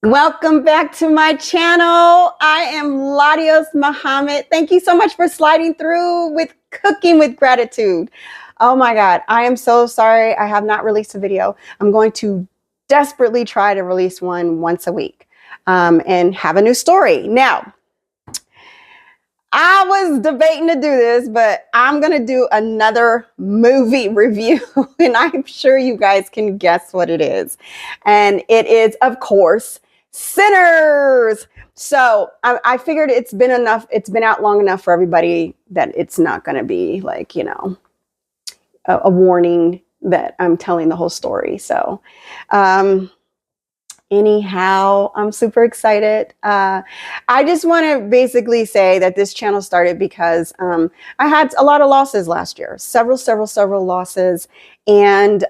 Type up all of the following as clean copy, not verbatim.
Welcome back to my channel. I am Ladios Muhammad. Thank you so much for sliding through with Cooking with Gratitude. Oh my God, I am so sorry I have not released a video. I'm going to desperately try to release one once a week and have a new story. Now, I was debating to do this, but I'm going to do another movie review, and I'm sure you guys can guess what it is. And it is, of course, Sinners. So I figured it's been out long enough for everybody that it's not going to be like, a warning that I'm telling the whole story. So, anyhow, I'm super excited. I just want to basically say that this channel started because I had a lot of losses last year, several losses. And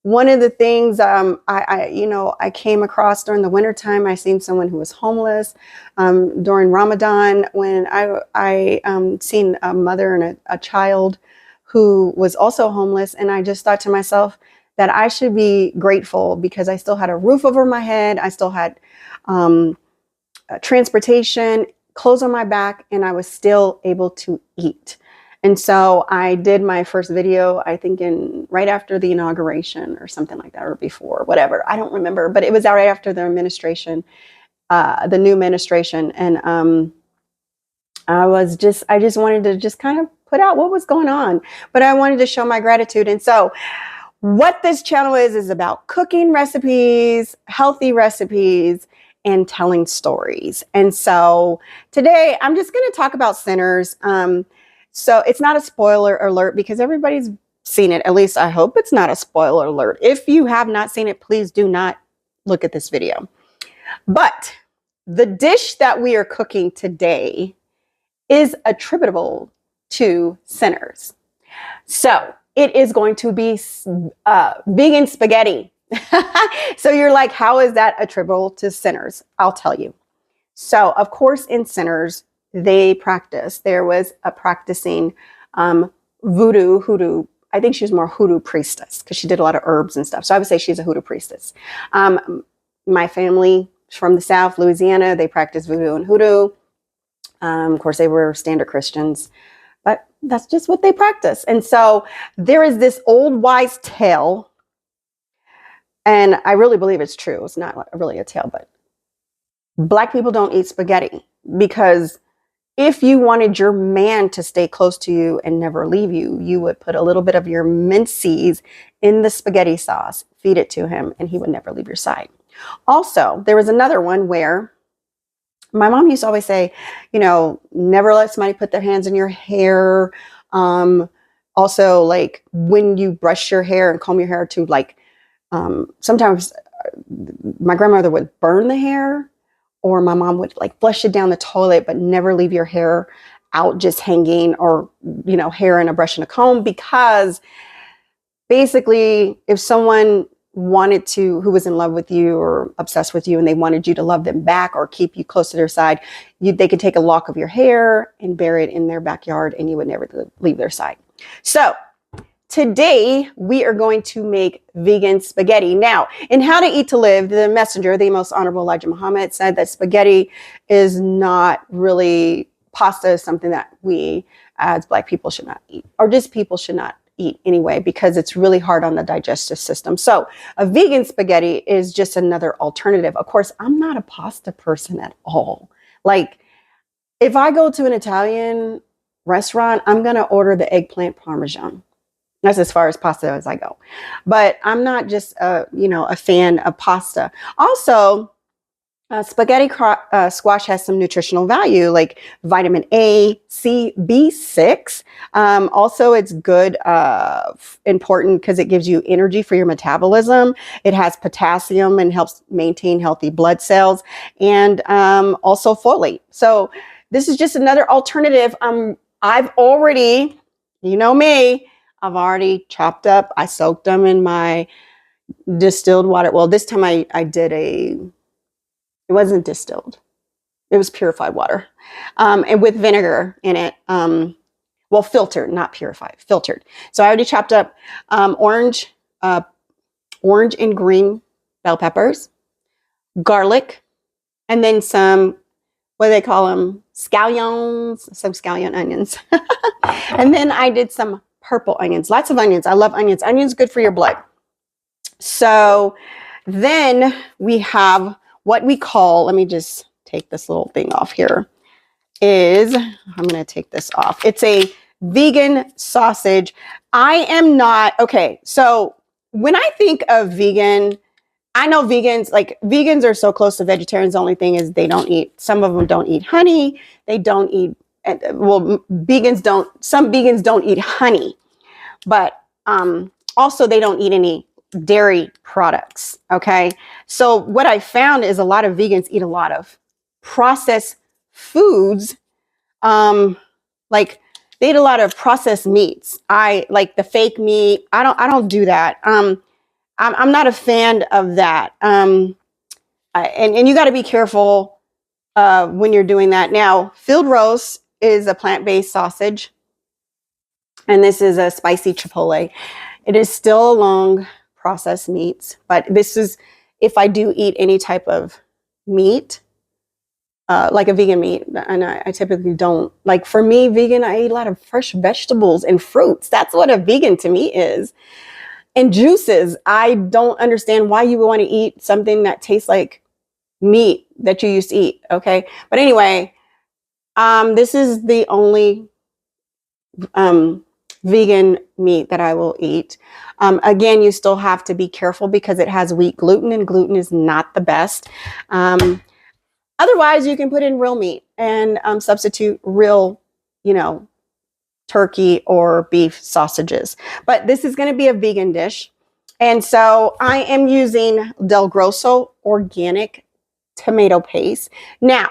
one of the things I came across during the wintertime, I seen someone who was homeless. During Ramadan, when I seen a mother and a child who was also homeless. And I just thought to myself, that I should be grateful because I still had a roof over my head. I still had transportation, clothes on my back, and I was still able to eat. And so I did my first video, I think right after the inauguration or something like that, or before, whatever. I don't remember, but it was right after the administration, the new administration. And I just wanted to just kind of put out what was going on, but I wanted to show my gratitude. And so what this channel is about cooking recipes, healthy recipes, and telling stories. And so today I'm just going to talk about Sinners. So it's not a spoiler alert because everybody's seen it. At least I hope it's not a spoiler alert. If you have not seen it, please do not look at this video. But the dish that we are cooking today is attributable to Sinners. So it is going to be vegan spaghetti. So you're like, how is that attributable to Sinners? I'll tell you. So of course in Sinners, there was a practicing hoodoo. I think she was more hoodoo priestess because she did a lot of herbs and stuff. So I would say she's a hoodoo priestess. My family from the South, Louisiana, they practice voodoo and hoodoo. Of course, they were standard Christians. But that's just what they practice. And so there is this old wise tale, and I really believe it's true. It's not really a tale, but Black people don't eat spaghetti because if you wanted your man to stay close to you and never leave you, you would put a little bit of your mincees in the spaghetti sauce, feed it to him, and he would never leave your side. Also, there was another one where my mom used to always say, never let somebody put their hands in your hair. Also, like when you brush your hair and comb your hair too, like sometimes my grandmother would burn the hair, or my mom would like flush it down the toilet, but never leave your hair out just hanging, or, hair in a brush and a comb, because basically if someone who was in love with you or obsessed with you, and they wanted you to love them back or keep you close to their side, they could take a lock of your hair and bury it in their backyard, and you would never leave their side. So today we are going to make vegan spaghetti. Now, in How to Eat to Live, the messenger, the most honorable Elijah Muhammad, said that spaghetti is not really, pasta is something that we as Black people should not eat, or just people should not eat anyway, because it's really hard on the digestive system. So a vegan spaghetti is just another alternative. Of course, I'm not a pasta person at all. Like if I go to an Italian restaurant, I'm going to order the eggplant parmesan. That's as far as pasta as I go. But I'm not just a fan of pasta. Also, spaghetti squash has some nutritional value, like vitamin A, C, B6. Also, it's good, important because it gives you energy for your metabolism. It has potassium and helps maintain healthy blood cells, and also folate. So this is just another alternative. I've already, me, I've already chopped up. I soaked them in my distilled water. Well, this time I did it wasn't distilled. It was purified water. And with vinegar in it. Well, filtered, not purified, filtered. So I already chopped up orange and green bell peppers, garlic, and then some, what do they call them? Scallions, some scallion onions. And then I did some purple onions, lots of onions. I love onions. Onions good for your blood. So then we have what we call, let me just take this little thing off here, I'm going to take this off. It's a vegan sausage. I am not, okay, so when I think of vegan, I know vegans, like vegans are so close to vegetarians. The only thing is some of them don't eat honey. They don't eat, some vegans don't eat honey, but also they don't eat any dairy products. Okay. So what I found is a lot of vegans eat a lot of processed foods. Like they eat a lot of processed meats. I like the fake meat. I don't do that. I'm not a fan of that. And you got to be careful when you're doing that. Now, field roast is a plant-based sausage, and this is a spicy chipotle. It is still along processed meats, but this is if I do eat any type of meat, like a vegan meat, and I typically don't. Like for me, vegan, I eat a lot of fresh vegetables and fruits. That's what a vegan to me is. And juices. I don't understand why you would want to eat something that tastes like meat that you used to eat. Okay. But anyway, this is the only vegan meat that I will eat. Again, you still have to be careful because it has wheat gluten, and gluten is not the best. Otherwise, you can put in real meat and substitute real, turkey or beef sausages. But this is going to be a vegan dish. And so I am using Del Grosso organic tomato paste. Now,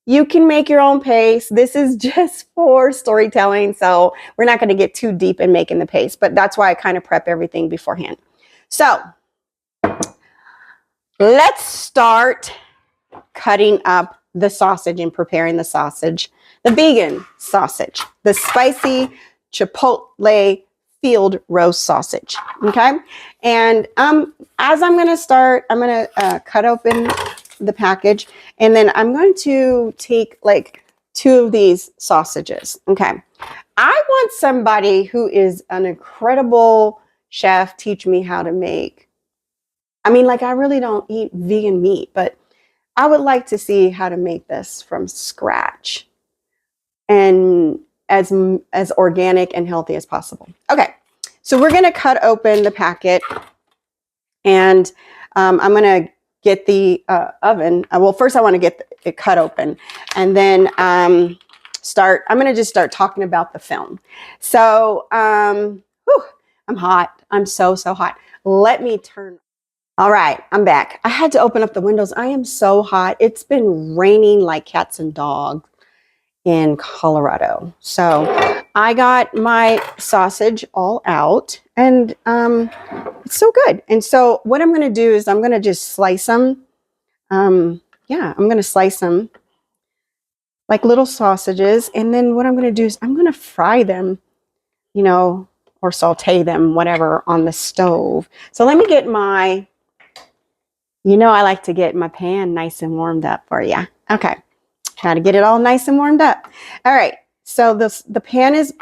you can make your own paste. This is just for storytelling. So we're not going to get too deep in making the paste, but that's why I kind of prep everything beforehand. So let's start cutting up the sausage and preparing the sausage. The vegan sausage, the spicy chipotle field roast sausage. Okay. And as I'm going to start, I'm going to cut open the package, and then I'm going to take like 2 of these sausages. Okay. I want somebody who is an incredible chef teach me how to make. I mean, like I really don't eat vegan meat, but I would like to see how to make this from scratch and as organic and healthy as possible. Okay, so we're going to cut open the packet, and I'm going to get the oven. Well, first I want to get it cut open, and then I'm going to just start talking about the film. So, I'm hot. I'm so hot. Let me turn. All right, I'm back. I had to open up the windows. I am so hot. It's been raining like cats and dogs in Colorado. So I got my sausage all out, and it's so good. And so what I'm going to do is I'm going to just slice them. I'm going to slice them like little sausages. And then what I'm going to do is I'm going to fry them, or saute them, whatever, on the stove. So let me get my, I like to get my pan nice and warmed up for you. Okay. Try to get it all nice and warmed up. All right. So the pan is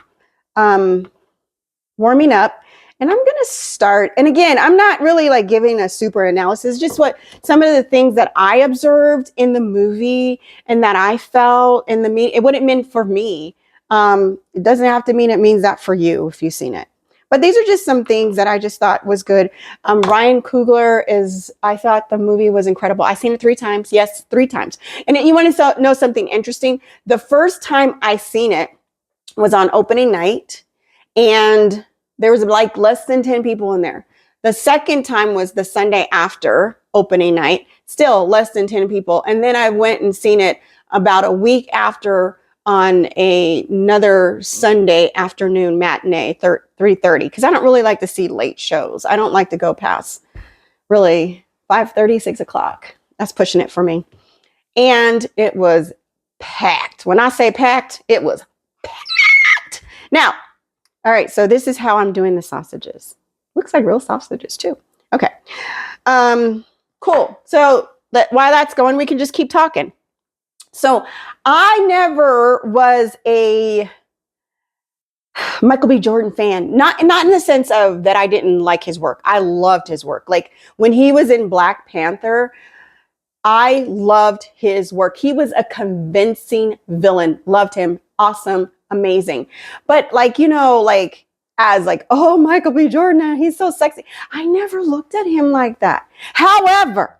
warming up, and I'm going to start. And again, I'm not really like giving a super analysis, just what some of the things that I observed in the movie and that I felt in the meat, what it meant for me. It doesn't have to mean it means that for you if you've seen it. But these are just some things that I just thought was good. Ryan Coogler I thought the movie was incredible. I've seen it 3 times. Yes, 3 times. And you want to know something interesting? The first time I seen it was on opening night, and there was like less than 10 people in there. The second time was the Sunday after opening night, still less than 10 people. And then I went and seen it about a week after on another Sunday afternoon matinee, 3:30, because I don't really like to see late shows. I don't like to go past really 5:30, 6 o'clock. That's pushing it for me. And it was packed. When I say packed, it was packed. Now, all right, so this is how I'm doing the sausages. Looks like real sausages too. Okay, cool. So while that's going, we can just keep talking. So I never was a Michael B. Jordan fan, not in the sense of that I didn't like his work. I loved his work. Like when he was in Black Panther, I loved his work. He was a convincing villain. Loved him. Awesome. Amazing. But like, like as like, oh, Michael B. Jordan, he's so sexy. I never looked at him like that. However,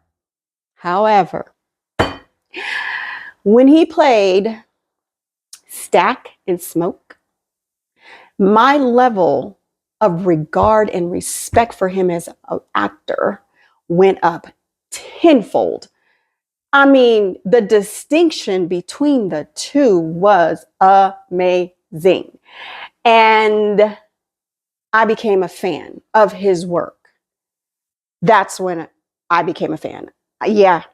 when he played Stack and Smoke, my level of regard and respect for him as an actor went up tenfold. I mean, the distinction between the two was amazing. And I became a fan of his work. That's when I became a fan. Yeah,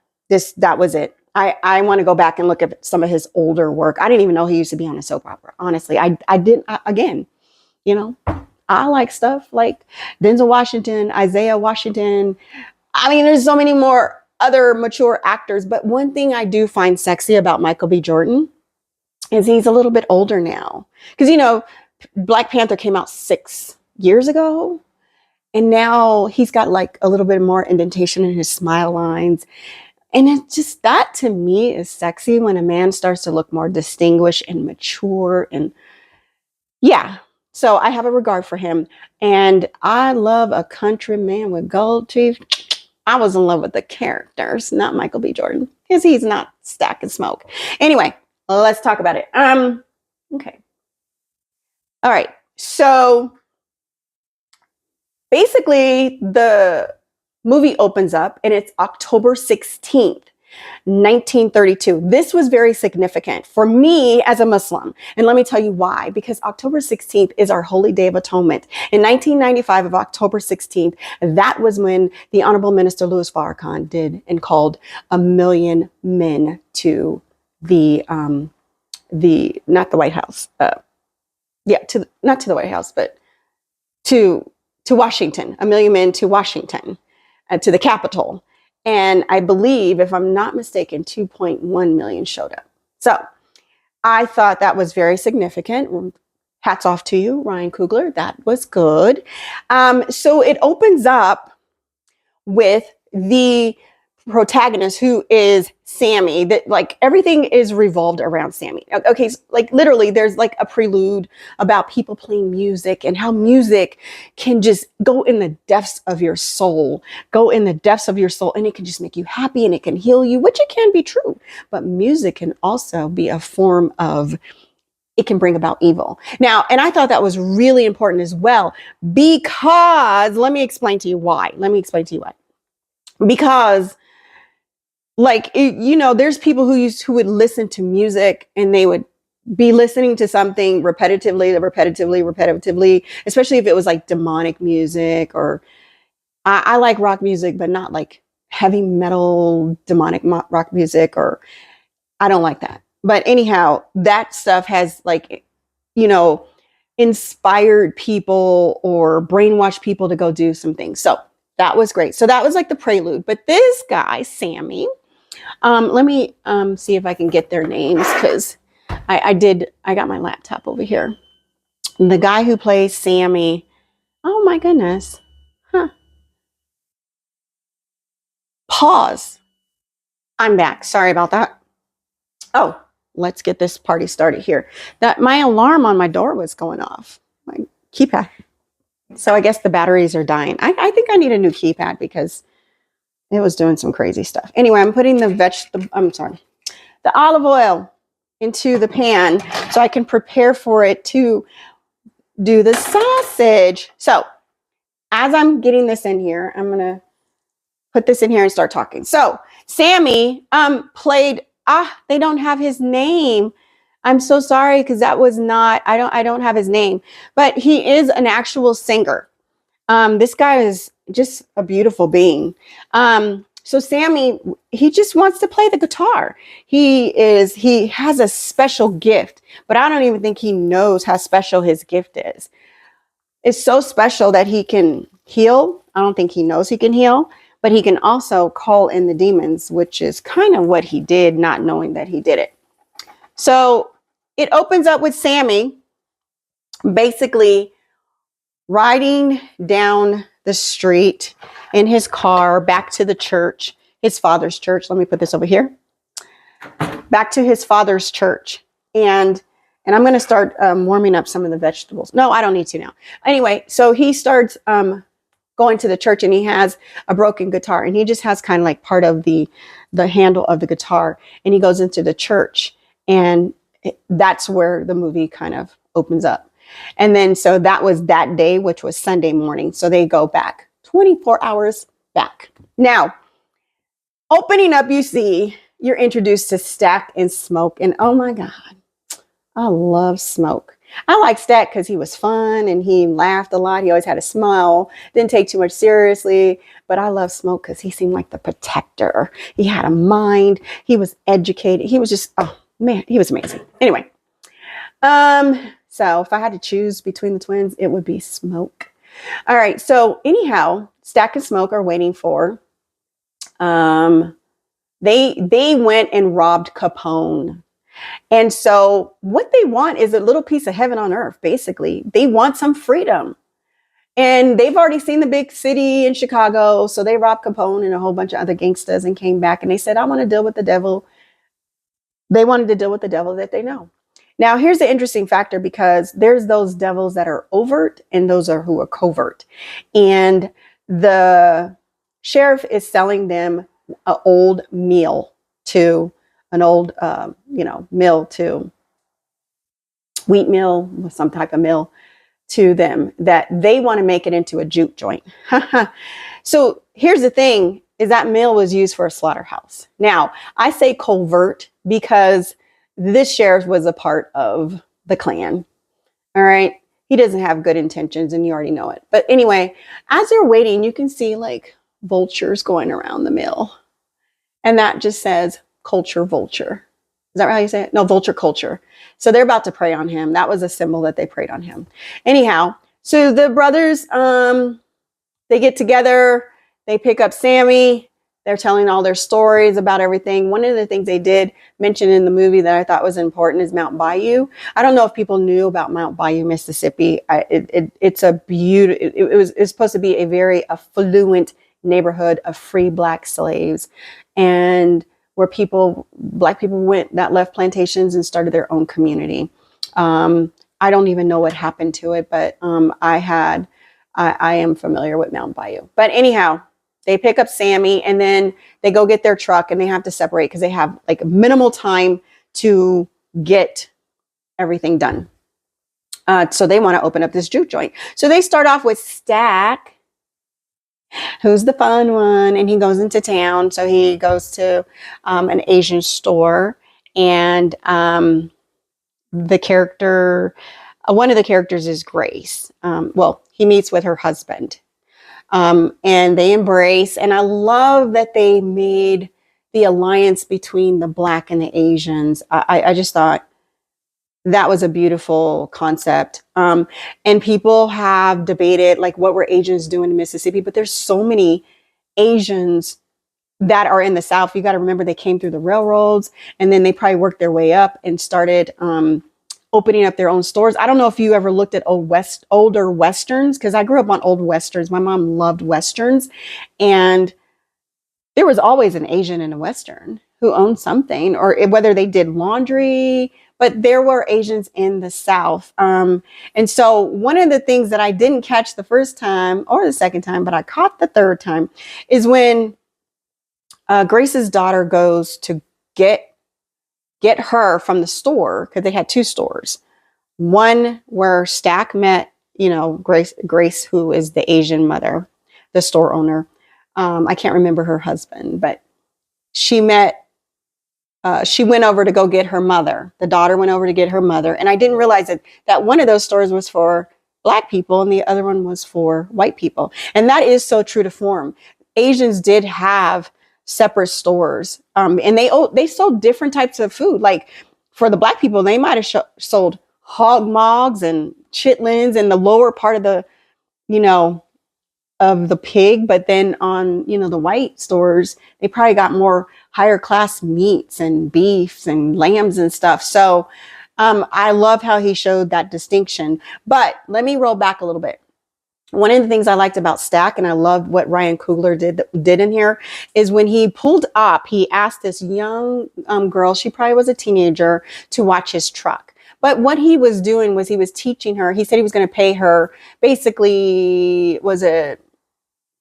that was it. I want to go back and look at some of his older work. I didn't even know he used to be on a soap opera. Honestly, I didn't. Again, I like stuff like Denzel Washington, Isaiah Washington. I mean, there's so many more other mature actors. But one thing I do find sexy about Michael B. Jordan is he's a little bit older now. Because, Black Panther came out 6 years ago. And now he's got like a little bit more indentation in his smile lines. And it's just, that to me is sexy when a man starts to look more distinguished and mature. And yeah, so I have a regard for him. And I love a country man with gold teeth. I was in love with the characters, not Michael B. Jordan, because he's not Stack and Smoke. Anyway, let's talk about it. Okay. All right. So basically, the movie opens up and it's October 16th, 1932. This was very significant for me as a Muslim. And let me tell you why. Because October 16th is our Holy Day of Atonement. In 1995 of October 16th, that was when the Honorable Minister Louis Farrakhan did and called 1 million men to not the White House. Not to the White House, but to Washington, 1 million men to Washington, to the Capitol. And I believe, if I'm not mistaken, 2.1 million showed up. So I thought that was very significant. Hats off to you, Ryan Coogler. That was good. So it opens up with the protagonist, who is Sammy. That like everything is revolved around Sammy. Okay, so, like literally there's like a prelude about people playing music and how music can just go in the depths of your soul, and it can just make you happy and it can heal you, which it can be true. But music can also be a form of, it can bring about evil. Now, and I thought that was really important as well, because let me explain to you why. Because like, there's people who would listen to music and they would be listening to something repetitively, especially if it was like demonic music, or I like rock music, but not like heavy metal demonic rock music, or I don't like that. But anyhow, that stuff has like, inspired people or brainwashed people to go do some things. So that was great. So that was like the prelude. But this guy, Sammy, let me see if I can get their names, because I got my laptop over here. The guy who plays Sammy, oh my goodness. Pause. I'm back. Sorry about that. Oh, let's get this party started here. That my alarm on my door was going off. My keypad. So I guess the batteries are dying. I think I need a new keypad because it was doing some crazy stuff. Anyway, I'm putting the olive oil into the pan so I can prepare for it to do the sausage. So as I'm getting this in here, I'm going to put this in here and start talking. So Sammy played, they don't have his name. I'm so sorry, because that was not, I don't have his name, but he is an actual singer. This guy is just a beautiful being. So Sammy, he just wants to play the guitar. He has a special gift, but I don't even think he knows how special his gift is. It's so special that he can heal. I don't think he knows he can heal, but he can also call in the demons, which is kind of what he did, not knowing that he did it. So it opens up with Sammy basically riding down the street in his car back to the church, his father's church. Let me put this over here. Back to his father's church. And I'm going to start warming up some of the vegetables. No, I don't need to now. Anyway, so he starts going to the church, and he has a broken guitar, and he just has kind of like part of the handle of the guitar, and he goes into the church, and that's where the movie kind of opens up. And then, so that was that day, which was Sunday morning. So they go back 24 hours back. Now, opening up, you see, you're introduced to Stack and Smoke, and oh my God, I love Smoke. I like Stack because he was fun and he laughed a lot. He always had a smile, didn't take too much seriously. But I love Smoke because he seemed like the protector. He had a mind. He was educated. He was just, oh man, he was amazing. Anyway, so if I had to choose between the twins, it would be Smoke. All right. So anyhow, Stack and Smoke are waiting for, they went and robbed Capone. And so what they want is a little piece of heaven on earth, basically. They want some freedom. And they've already seen the big city in Chicago. So they robbed Capone and a whole bunch of other gangsters and came back. And they said, I want to deal with the devil. They wanted to deal with the devil that they know. Now, here's the interesting factor, because there's those devils that are overt and those are who are covert. And the sheriff is selling them an old meal to an old, mill, to wheat mill, with some type of mill to them, that they want to make it into a juke joint. So here's the thing, is that mill was used for a slaughterhouse. Now, I say covert because this sheriff was a part of the Klan. All right. He doesn't have good intentions, and you already know it. But anyway, as they're waiting, you can see like vultures going around the mill. And that just says culture vulture. Is that how you say it? No, vulture culture. So they're about to prey on him. That was a symbol that they preyed on him. Anyhow, so the brothers, they get together, they pick up Sammy. They're telling all their stories about everything. One of the things they did mention in the movie that I thought was important is Mount Bayou. I don't know if people knew about Mount Bayou, Mississippi. It's a beautiful, it's supposed to be a very affluent neighborhood of free Black slaves, and where Black people went that left plantations and started their own community. I don't even know what happened to it, but I am familiar with Mount Bayou. But anyhow, they pick up Sammy, and then they go get their truck, and they have to separate because they have like minimal time to get everything done. So they want to open up this juke joint. So they start off with Stack, who's the fun one, and he goes into town. So he goes to an Asian store, and the character, one of the characters is Grace. He meets with her husband, and they embrace. And I love that they made the alliance between the Black and the Asians. I just thought that was a beautiful concept. And people have debated, like, what were Asians doing in Mississippi? But there's so many Asians that are in the South. You got to remember, they came through the railroads, and then they probably worked their way up and started opening up their own stores. I don't know if you ever looked at older Westerns, because I grew up on old Westerns. My mom loved Westerns. And there was always an Asian in a Western who owned something, or whether they did laundry, but there were Asians in the South. And so one of the things that I didn't catch the first time or the second time, but I caught the third time, is when Grace's daughter goes to get her from the store, because they had two stores. One where Stack met, Grace, who is the Asian mother, the store owner. I can't remember her husband, but she went over to go get her mother. The daughter went over to get her mother. And I didn't realize that one of those stores was for Black people and the other one was for white people. And that is so true to form. Asians did have separate stores, and they sold different types of food. Like for the Black people, they might have sold hog mogs and chitlins in the lower part of the, of the pig, but then on, you know, the white stores, they probably got more higher class meats and beefs and lambs and stuff. So I love how he showed that distinction. But let me roll back a little bit. One of the things I liked about Stack, and I love what Ryan Coogler did in here, is when he pulled up, he asked this young girl, she probably was a teenager, to watch his truck. But what he was doing was he was teaching her. He said he was going to pay her basically, was it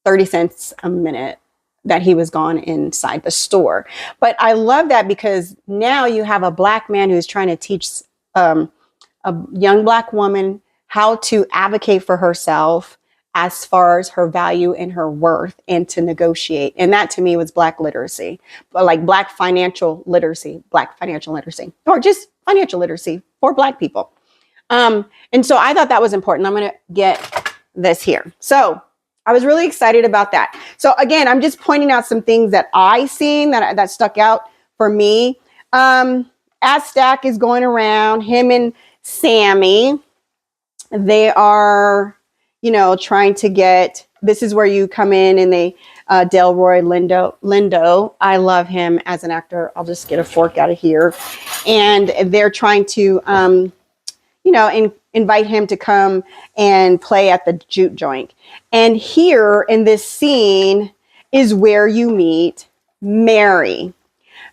30 cents a minute that he was gone inside the store. But I love that because now you have a black man who's trying to teach a young black woman how to advocate for herself as far as her value and her worth and to negotiate. And that to me was black literacy, like black financial literacy, or just financial literacy for black people. And so I thought that was important. I'm going to get this here. So I was really excited about that. So again, I'm just pointing out some things that I seen that stuck out for me. As Stack is going around, him and Sammy, they are, you know, trying to get, this is where you come in and they, Delroy Lindo, I love him as an actor. I'll just get a fork out of here. And they're trying to, you know, invite him to come and play at the juke joint. And here in this scene is where you meet Mary.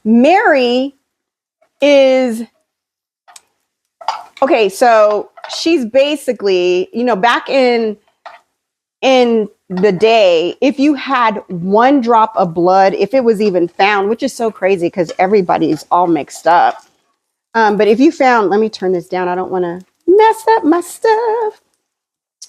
Mary is, okay, so she's basically, you know, back in the day, if you had one drop of blood, if it was even found, which is so crazy because everybody's all mixed up. But if you found, let me turn this down. I don't want to mess up my stuff.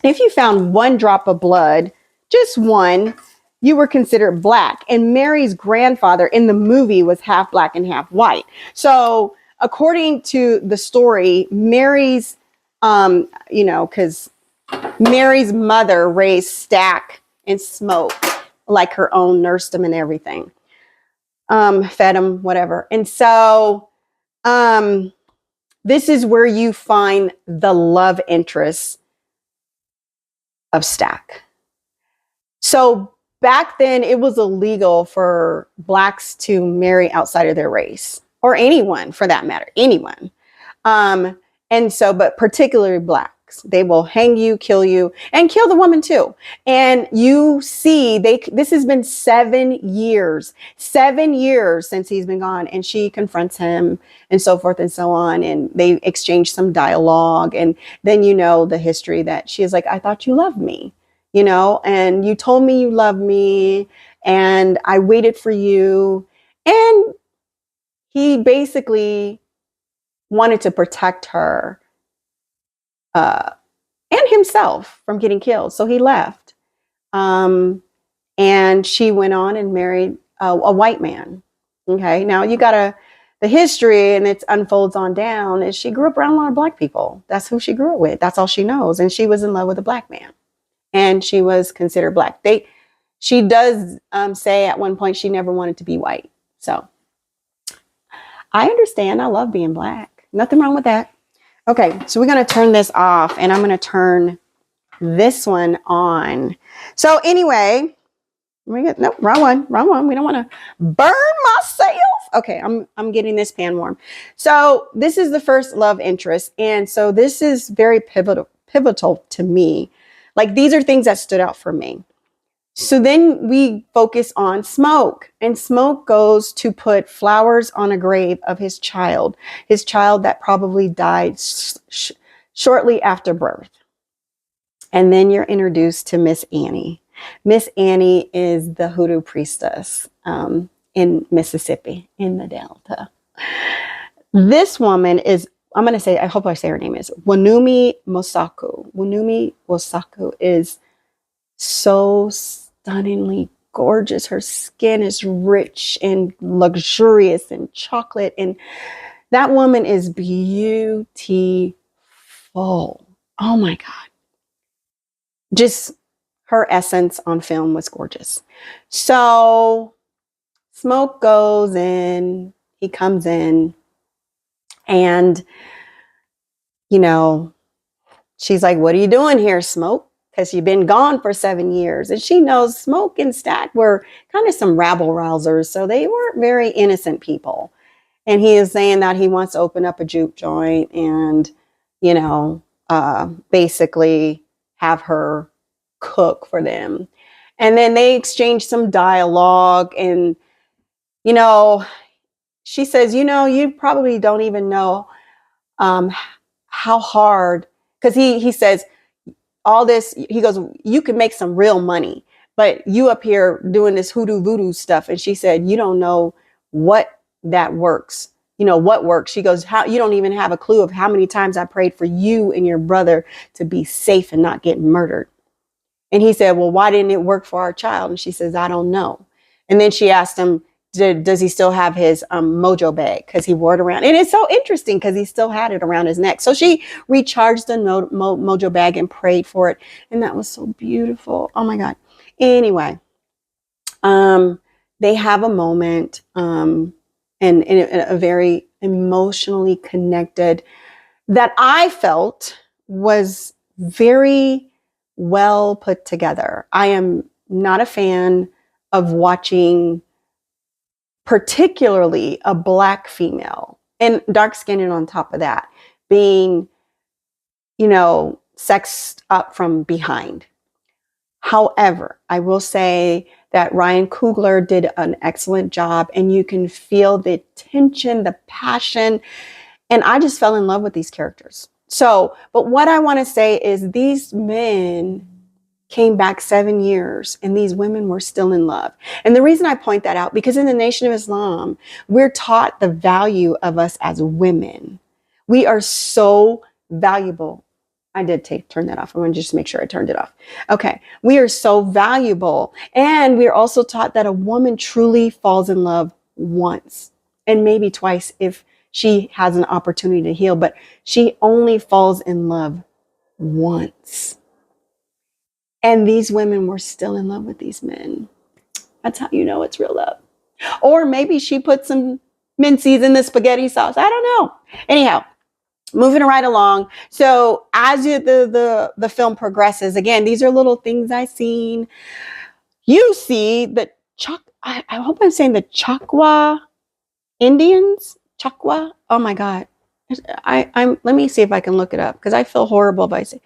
If you found one drop of blood, just one, you were considered black. And Mary's grandfather in the movie was half black and half white. So according to the story, Mary's, you know, because Mary's mother raised Stack and Smoke like her own, nursed him and everything, fed him, whatever. And so this is where you find the love interest of Stack. So back then it was illegal for blacks to marry outside of their race, or anyone for that matter, anyone. And so, but particularly blacks, they will hang you, and kill the woman too. And you see, this has been 7 years since he's been gone, and she confronts him and so forth and so on. And they exchange some dialogue. And then, you know, the history that she is like, I thought you loved me, you know, and you told me you loved me and I waited for you. And he basically wanted to protect her and himself from getting killed. So he left. And she went on and married a white man. Okay. Now you got the history, and it unfolds on down, is she grew up around a lot of black people. That's who she grew up with. That's all she knows. And she was in love with a black man, and she was considered black. She does say at one point she never wanted to be white. So I understand. I love being black. Nothing wrong with that. Okay, so we're going to turn this off, and I'm going to turn this one on. So anyway, no, wrong one. We don't want to burn myself. Okay, I'm getting this pan warm. So this is the first love interest, and so this is very pivotal to me. Like, these are things that stood out for me. So then we focus on Smoke, and Smoke goes to put flowers on a grave of his child that probably died shortly after birth. And then you're introduced to Miss Annie. Miss Annie is the Hoodoo priestess in Mississippi, in the Delta. This woman is, I'm going to say, I hope I say her name is Wanumi Mosaku. Wanumi Mosaku is so stunningly gorgeous. Her skin is rich and luxurious and chocolate. And that woman is beautiful. Oh my God. Just her essence on film was gorgeous. So Smoke goes in, he comes in, and, you know, she's like, what are you doing here, Smoke? because she'd been gone for 7 years. And she knows Smoke and Stack were kind of some rabble rousers. So they weren't very innocent people. And he is saying that he wants to open up a juke joint and, you know, basically have her cook for them. And then they exchange some dialogue. And, you know, she says, you know, you probably don't even know how hard, because he says all this, he goes, you can make some real money, but you up here doing this hoodoo voodoo stuff. And she said, you don't know what that works. You know, what works? She goes, how, you don't even have a clue of how many times I prayed for you and your brother to be safe and not get murdered. And he said, well, why didn't it work for our child? And she says, I don't know. And then she asked him, does he still have his mojo bag? Because he wore it around. And it's so interesting because he still had it around his neck. So she recharged the mojo bag and prayed for it. And that was so beautiful. Oh, my God. Anyway, they have a moment and a very emotionally connected that I felt was very well put together. I am not a fan of watching particularly a Black female and dark skinned on top of that being, you know, sexed up from behind. However, I will say that Ryan Coogler did an excellent job, and you can feel the tension, the passion, and I just fell in love with these characters. So, but what I want to say is these men came back 7 years and these women were still in love. And the reason I point that out, because in the Nation of Islam, we're taught the value of us as women. We are so valuable. I did turn that off. I want to just make sure I turned it off. Okay. We are so valuable. And we're also taught that a woman truly falls in love once and maybe twice if she has an opportunity to heal, but she only falls in love once. And these women were still in love with these men. That's how you know it's real love. Or maybe she put some mincees in the spaghetti sauce. I don't know. Anyhow, moving right along. So as the film progresses, again, these are little things I've seen. You see the I hope I'm saying the Choctaw Indians. Choctaw. Oh my God. Let me see if I can look it up because I feel horrible if I say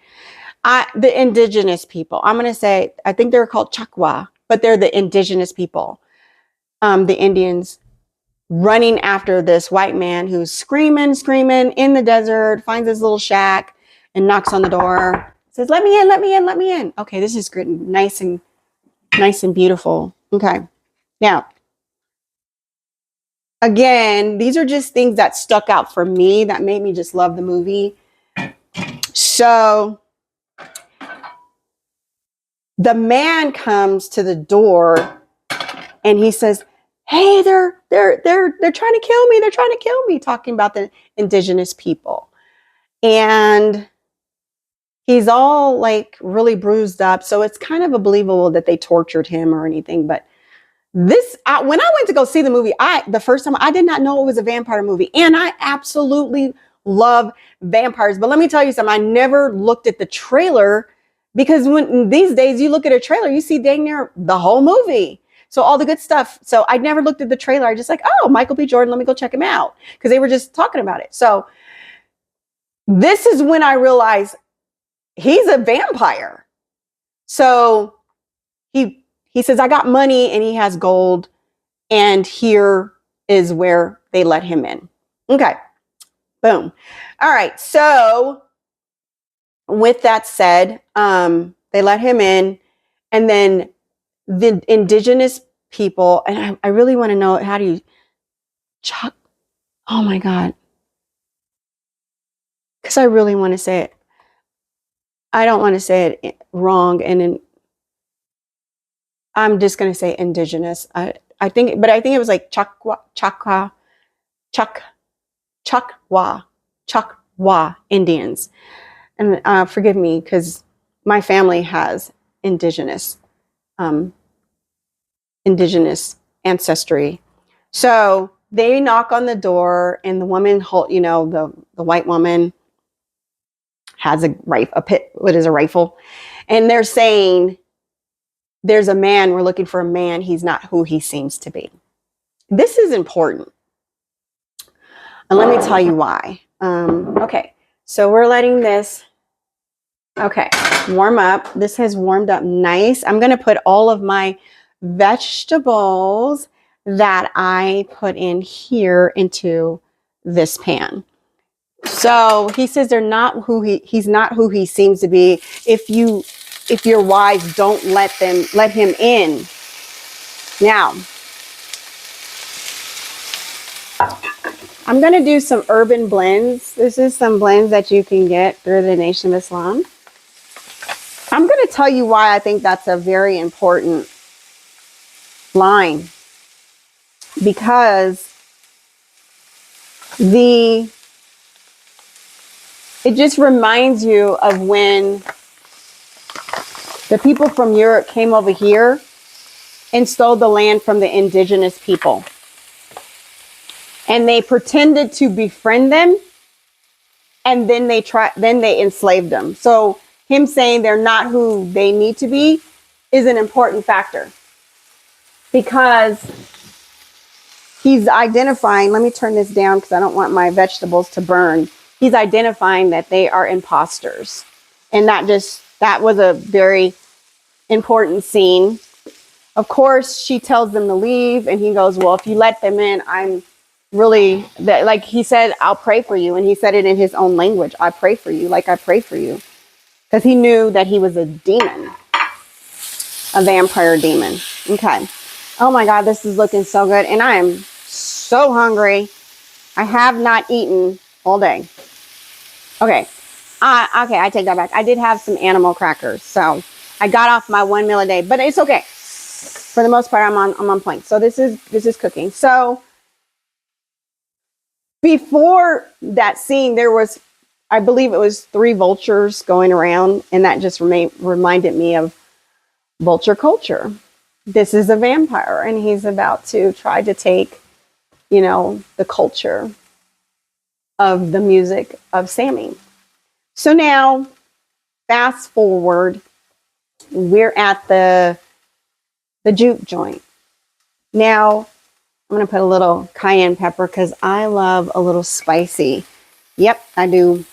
the indigenous people. I'm going to say, I think they're called Choctaw, but they're the indigenous people. The Indians running after this white man who's screaming in the desert, finds his little shack and knocks on the door, says, let me in, let me in, let me in. Okay. This is great. Nice and beautiful. Okay. Now, again, these are just things that stuck out for me that made me just love the movie. So the man comes to the door and he says, hey, they're trying to kill me. They're trying to kill me, talking about the indigenous people. And he's all like really bruised up. So it's kind of unbelievable that they tortured him or anything. But when I went to go see the movie, the first time I did not know it was a vampire movie. And I absolutely love vampires. But let me tell you something. I never looked at the trailer because when these days you look at a trailer, you see dang near the whole movie. So all the good stuff. So I never looked at the trailer. I just like, oh, Michael B. Jordan, let me go check him out. Because they were just talking about it. So this is when I realized he's a vampire. So he says, I got money and he has gold. And here is where they let him in. Okay. Boom. All right. So with that said, they let him in. And then the indigenous people, and I really want to know, how do you oh my God. Because I really want to say it. I don't want to say it wrong. And I'm just going to say indigenous. I think it was like Choctaw Indians. And forgive me, because my family has indigenous ancestry. So they knock on the door, and the woman, the white woman has a rifle, And they're saying, there's a man, we're looking for a man, he's not who he seems to be. This is important. And let me tell you why. Okay, so we're letting this, warm up. This has warmed up nice. I'm going to put all of my vegetables that I put in here into this pan. So he says they're not who he's not who he seems to be. If your wives don't let him in. Now, I'm going to do some urban blends. This is some blends that you can get through the Nation of Islam. I'm going to tell you why I think that's a very important line. Because it just reminds you of when the people from Europe came over here and stole the land from the indigenous people. And they pretended to befriend them, and then they enslaved them. So him saying they're not who they need to be is an important factor, because he's identifying, let me turn this down because I don't want my vegetables to burn. He's identifying that they are imposters. And that was a very important scene. Of course, she tells them to leave, and he goes, well, if you let them in, I'm really, like he said, I'll pray for you. And he said it in his own language. I pray for you, like I pray for you. Because he knew that he was a demon, a vampire demon. Okay. Oh my God, this is looking so good. And I am so hungry. I have not eaten all day. Okay. Okay, I take that back. I did have some animal crackers. So I got off my 1 meal a day, but it's okay. For the most part, I'm on point. So this is cooking. So before that scene, there was, I believe it was 3 vultures going around, and that just reminded me of vulture culture. This is a vampire, and he's about to try to take, the culture of the music of Sammy. So now, fast forward, we're at the juke joint. Now, I'm going to put a little cayenne pepper because I love a little spicy. Yep, I do.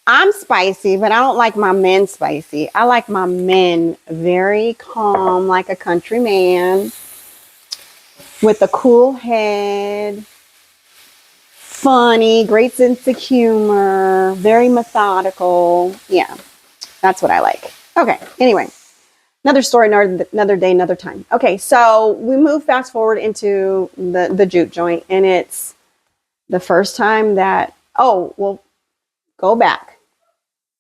I'm spicy, but I don't like my men spicy. I like my men very calm, like a country man, with a cool head, funny, great sense of humor, very methodical. Yeah, that's what I like. Okay, anyway. Another story, another day, another time. Okay, so we move fast forward into the juke joint, and it's the first time that, go back.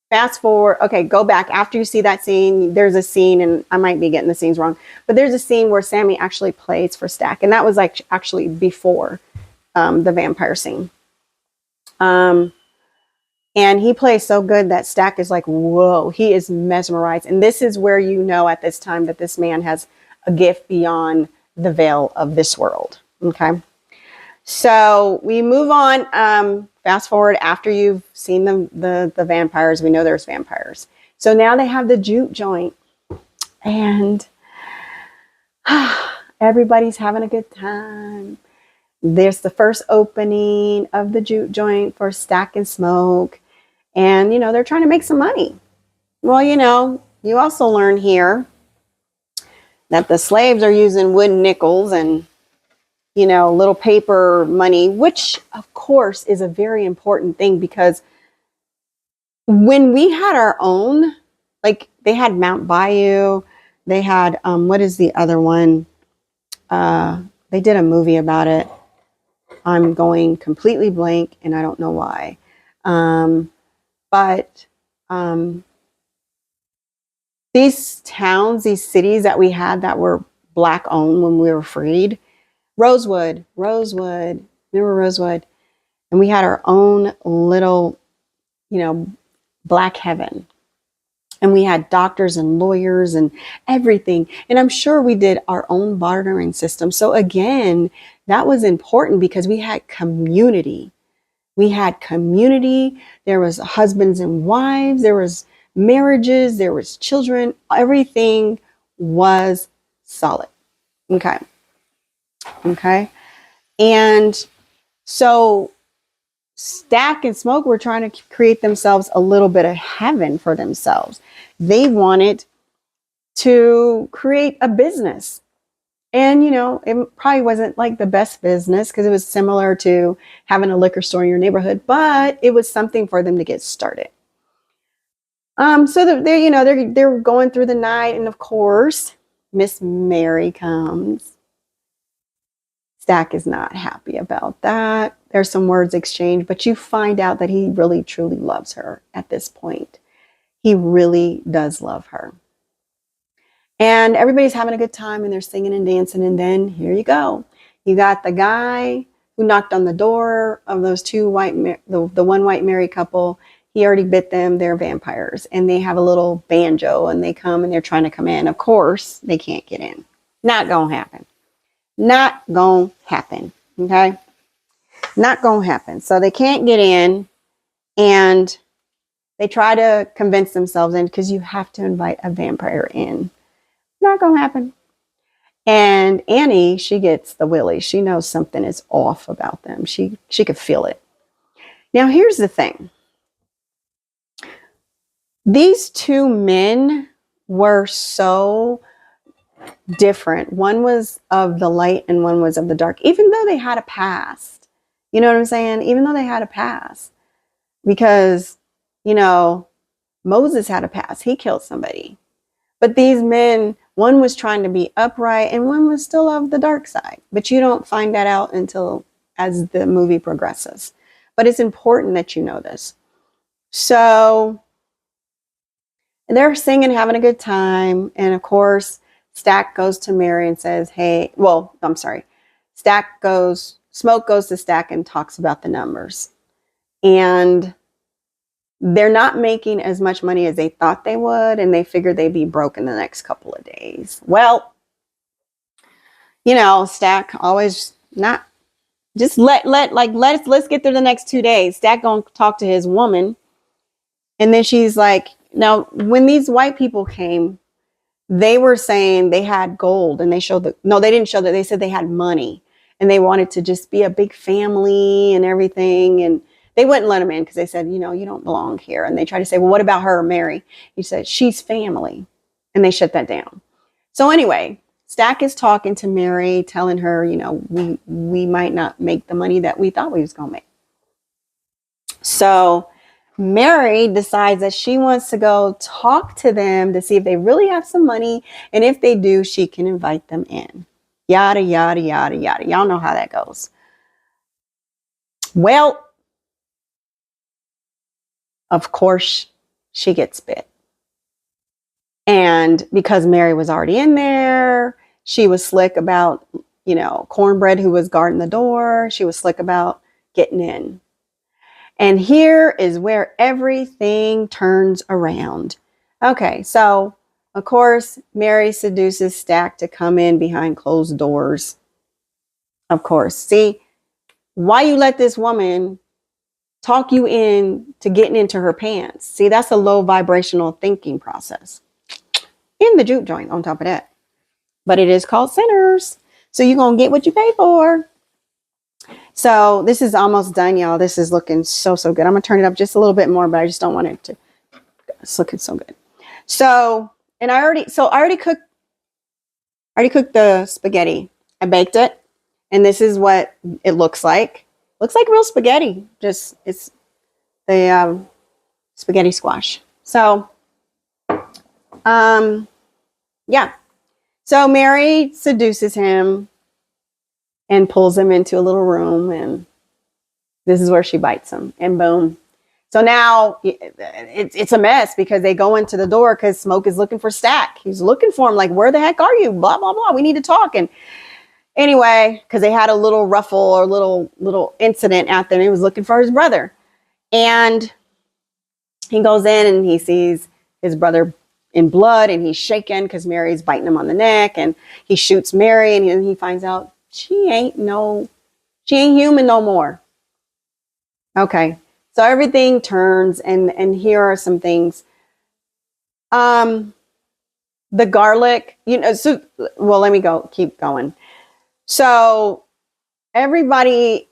Fast forward, okay, go back. After you see that scene, there's a scene, and I might be getting the scenes wrong, but there's a scene where Sammy actually plays for Stack, and that was like actually before the vampire scene. And he plays so good that Stack is like, whoa, he is mesmerized. And this is where you know at this time that this man has a gift beyond the veil of this world. Okay. So we move on. Fast forward after you've seen the vampires. We know there's vampires. So now they have the juke joint. And everybody's having a good time. There's the first opening of the juke joint for Stack and Smoke. And, they're trying to make some money. Well, you also learn here that the slaves are using wooden nickels and, little paper money, which, of course, is a very important thing, because when we had our own, like they had Mount Bayou, they had, what is the other one? They did a movie about it. I'm going completely blank, and I don't know why. But these towns, these cities that we had that were Black owned when we were freed, Rosewood, remember Rosewood? And we had our own little, Black heaven. And we had doctors and lawyers and everything. And I'm sure we did our own bartering system. So again, that was important because we had community. We had community. There was husbands and wives. There was marriages, there was children, everything was solid. Okay. Okay. And so Stack and Smoke were trying to create themselves a little bit of heaven for themselves. They wanted to create a business. And, it probably wasn't like the best business because it was similar to having a liquor store in your neighborhood, but it was something for them to get started. So they're going through the night, and of course, Miss Mary comes. Stack is not happy about that. There's some words exchanged, but you find out that he really, truly loves her at this point. He really does love her. And everybody's having a good time, and they're singing and dancing. And then here you go. You got the guy who knocked on the door of those two the one white married couple. He already bit them. They're vampires. And they have a little banjo, and they come and they're trying to come in. Of course, they can't get in. Not going to happen. Not going to happen. Okay? Not going to happen. So they can't get in, and they try to convince themselves in because you have to invite a vampire in. Not going to happen. And Annie, she gets the willies. She knows something is off about them. She could feel it. Now, here's the thing. These two men were so different. One was of the light and one was of the dark, even though they had a past. You know what I'm saying? Even though they had a past. Because, Moses had a past. He killed somebody. But these men, one was trying to be upright and one was still of the dark side. But you don't find that out until as the movie progresses. But it's important that you know this. So they're singing, having a good time. And of course, Smoke goes to Stack and talks about the numbers. And they're not making as much money as they thought they would, and they figured they'd be broke in the next couple of days. Well, Stack always not just let's get through the next 2 days. Stack gonna talk to his woman, and then she's like, now when these white people came, they were saying they had gold, and they didn't show that. They said they had money, and they wanted to just be a big family and everything, and they wouldn't let him in because they said, you don't belong here. And they tried to say, well, what about her, Mary? He said, she's family. And they shut that down. So anyway, Stack is talking to Mary, telling her, we might not make the money that we thought we was going to make. So Mary decides that she wants to go talk to them to see if they really have some money. And if they do, she can invite them in. Yada, yada, yada, yada. Y'all know how that goes. Well, of course, she gets bit. And because Mary was already in there, she was slick about, Cornbread, who was guarding the door. She was slick about getting in. And here is where everything turns around. Okay, so, of course, Mary seduces Stack to come in behind closed doors. Of course. See, why you let this woman talk you in to getting into her pants? See, that's a low vibrational thinking process. In the juke joint on top of that. But it is called sinners. So you're going to get what you pay for. So this is almost done, y'all. This is looking so, so good. I'm going to turn it up just a little bit more, but I just don't want it to. It's looking so good. So, and I already cooked the spaghetti. I baked it. And this is what it looks like. Looks like real spaghetti. Just, it's the spaghetti squash. So, yeah. So Mary seduces him and pulls him into a little room, and this is where she bites him, and boom. So now it's a mess because they go into the door because Smoke is looking for Stack. He's looking for him, like, where the heck are you? Blah, blah, blah. We need to talk. And anyway, because they had a little ruffle or little incident out there, and he was looking for his brother. And he goes in and he sees his brother in blood, and he's shaken because Mary's biting him on the neck, and he shoots Mary, and he finds out she ain't human no more. Okay. So everything turns, and here are some things. The garlic, so, well, let me keep going. So everybody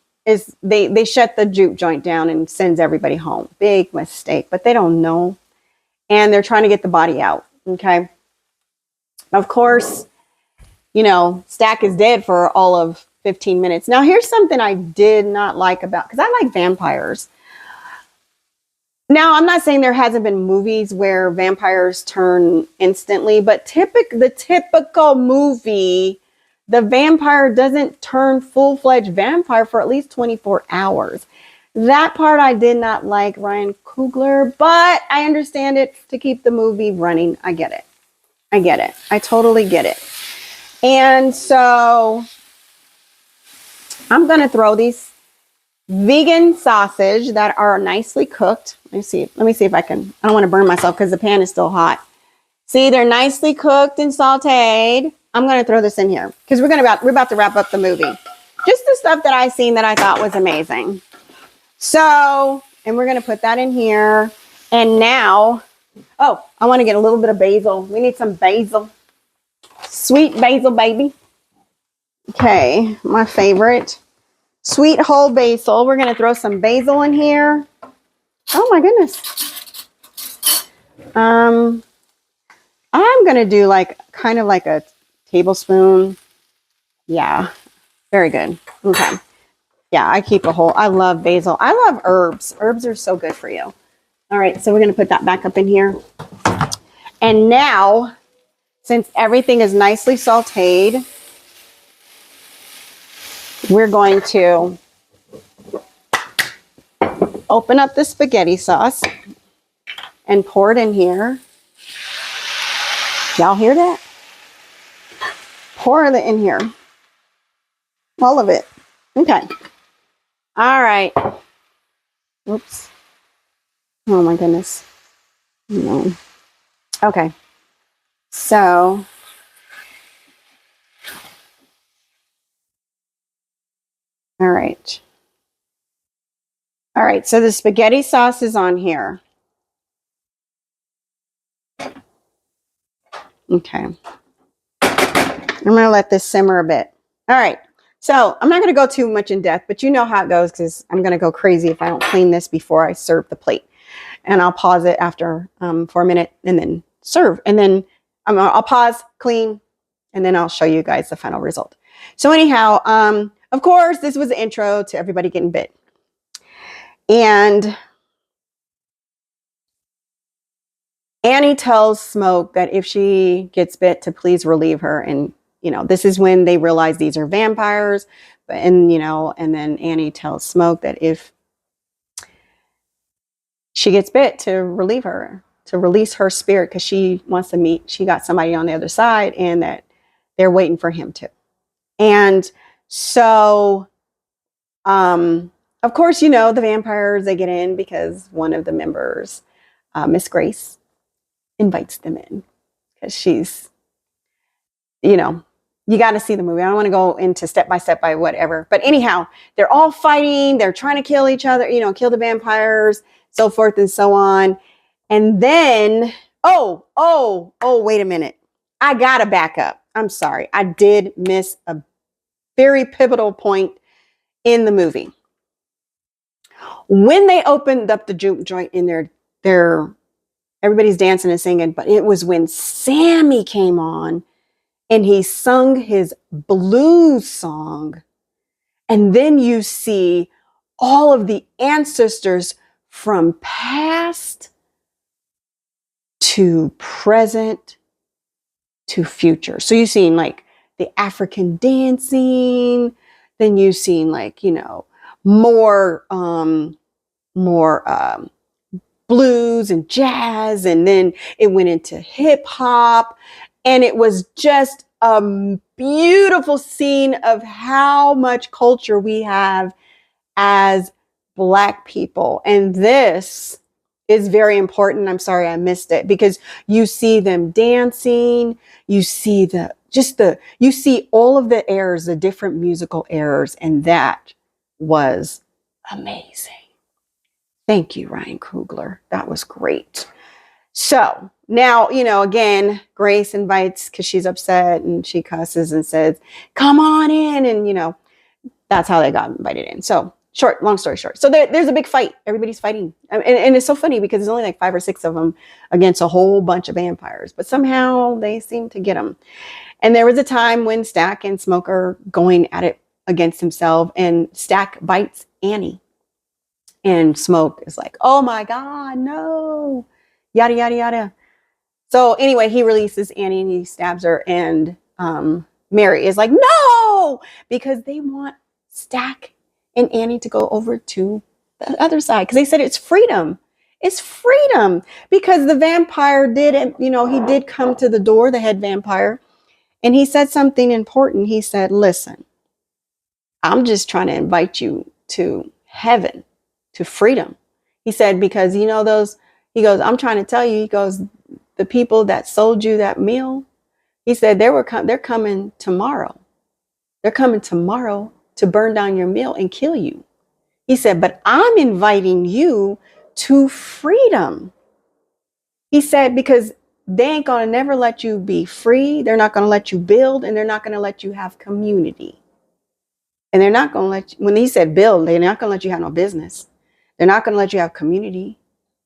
they shut the juke joint down and sends everybody home. Big mistake, but they don't know. And they're trying to get the body out. Okay. Of course, Stack is dead for all of 15 minutes. Now, here's something I did not like about, because I like vampires. Now, I'm not saying there hasn't been movies where vampires turn instantly, but the typical movie, the vampire doesn't turn full-fledged vampire for at least 24 hours. That part I did not like, Ryan Coogler, but I understand it to keep the movie running. I get it. I totally get it. And so I'm going to throw these vegan sausage that are nicely cooked. Let me see if I can. I don't want to burn myself because the pan is still hot. See, they're nicely cooked and sauteed. I'm going to throw this in here because we're about to wrap up the movie. Just the stuff that I seen that I thought was amazing. So, and we're going to put that in here. And now, oh, I want to get a little bit of basil. We need some basil. Sweet basil, baby. Okay, my favorite. Sweet whole basil. We're going to throw some basil in here. Oh my goodness. I'm going to do kind of like a tablespoon. Yeah, very good. Okay. Yeah, I keep a whole. I love basil. I love herbs. Herbs are so good for you. All right, so we're going to put that back up in here. And now, since everything is nicely sauteed, we're going to open up the spaghetti sauce and pour it in here. Y'all hear that? Pour it in here. All of it. Okay. All right. Oops. Oh my goodness. No. Okay. So, all right. All right. So the spaghetti sauce is on here. Okay. I'm going to let this simmer a bit. All right. So I'm not going to go too much in depth, but you know how it goes because I'm going to go crazy if I don't clean this before I serve the plate. And I'll pause it after for a minute and then serve. And then I'll pause, clean, and then I'll show you guys the final result. So anyhow, of course, this was the intro to everybody getting bit. And Annie tells Smoke that if she gets bit to please relieve her. And, this is when they realize these are vampires. And then Annie tells Smoke that if she gets bit to relieve her, to release her spirit, because she wants to meet, she got somebody on the other side and that they're waiting for him to. And so, of course, the vampires, they get in because one of the members, Miss Grace, invites them in because she's, you got to see the movie. I don't want to go into step by step by whatever. But anyhow, they're all fighting. They're trying to kill each other, kill the vampires, so forth and so on. And then, wait a minute. I got to back up. I'm sorry. I did miss a very pivotal point in the movie. When they opened up the juke joint in their everybody's dancing and singing, but it was when Sammy came on and he sung his blues song. And then you see all of the ancestors from past to present to future. So you've seen the African dancing, then you've seen more blues and jazz, and then it went into hip hop, and it was just a beautiful scene of how much culture we have as Black people. And this is very important. I'm sorry I missed it, because you see them dancing, you see you see all of the airs, the different musical airs, and that was amazing. Thank you, Ryan Coogler. That was great. So Now, again, Grace invites because she's upset and she cusses and says, come on in. And, that's how they got invited in. So long story short. So there's a big fight. Everybody's fighting. And it's so funny because there's only like 5 or 6 of them against a whole bunch of vampires. But somehow they seem to get them. And there was a time when Stack and Smoke are going at it against himself. And Stack bites Annie. And Smoke is like, oh my God, no. Yada, yada, yada. So anyway, he releases Annie and he stabs her. And Mary is like, no, because they want Stack and Annie to go over to the other side. Because they said it's freedom. It's freedom. Because the vampire did, he did come to the door, the head vampire. And he said something important. He said, listen, I'm just trying to invite you to heaven, to freedom. He said, because he goes, I'm trying to tell you, he goes, the people that sold you that meal, he said, they're coming tomorrow. They're coming tomorrow to burn down your meal and kill you. He said, but I'm inviting you to freedom. He said, because they ain't going to never let you be free. They're not going to let you build, and they're not going to let you have community. And they're not going to let you, when he said build, they're not going to let you have no business. They're not going to let you have community.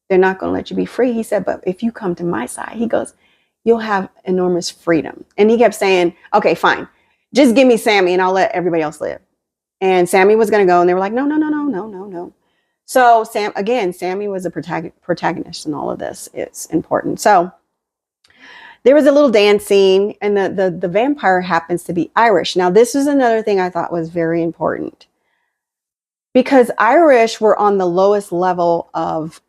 They're not going to let you be free. He said, but if you come to my side, he goes, you'll have enormous freedom. And he kept saying, okay, fine. Just give me Sammy and I'll let everybody else live. And Sammy was going to go, and they were like, no. So Sammy was a protagonist in all of this. It's important. So there was a little dancing, and the vampire happens to be Irish. Now, this is another thing I thought was very important, because Irish were on the lowest level of,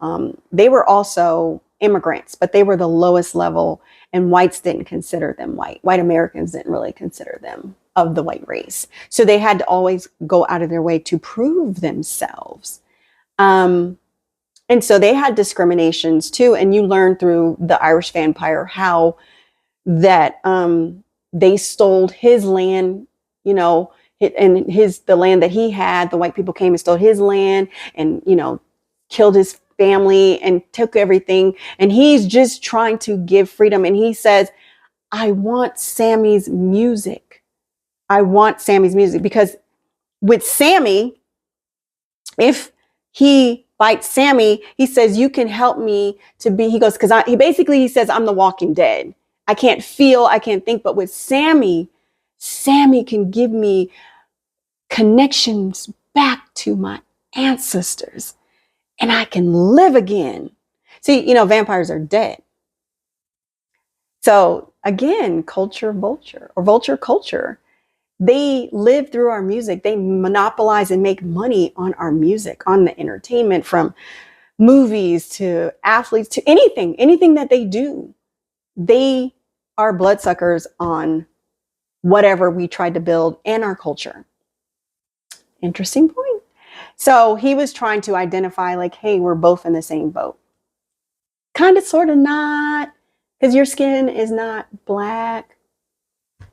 they were also immigrants, but they were the lowest level, and whites didn't consider them white. White Americans didn't really consider them of the white race. So they had to always go out of their way to prove themselves. And so they had discriminations too. And you learn through the Irish vampire how that they stole his land, and the land that he had. The white people came and stole his land and, killed his family and took everything. And he's just trying to give freedom. And he says, I want Sammy's music. I want Sammy's music, because with Sammy, if he bites Sammy, he says, you can help me to be, he goes, because he says, I'm the walking dead. I can't feel, I can't think. But with Sammy can give me connections back to my ancestors, and I can live again. See, vampires are dead. So again, culture vulture, or vulture culture. They live through our music. They monopolize and make money on our music, on the entertainment, from movies to athletes to anything that they do. They are bloodsuckers on whatever we tried to build in our culture. Interesting point. So he was trying to identify, like, hey, we're both in the same boat. Kind of, sort of not, because your skin is not black.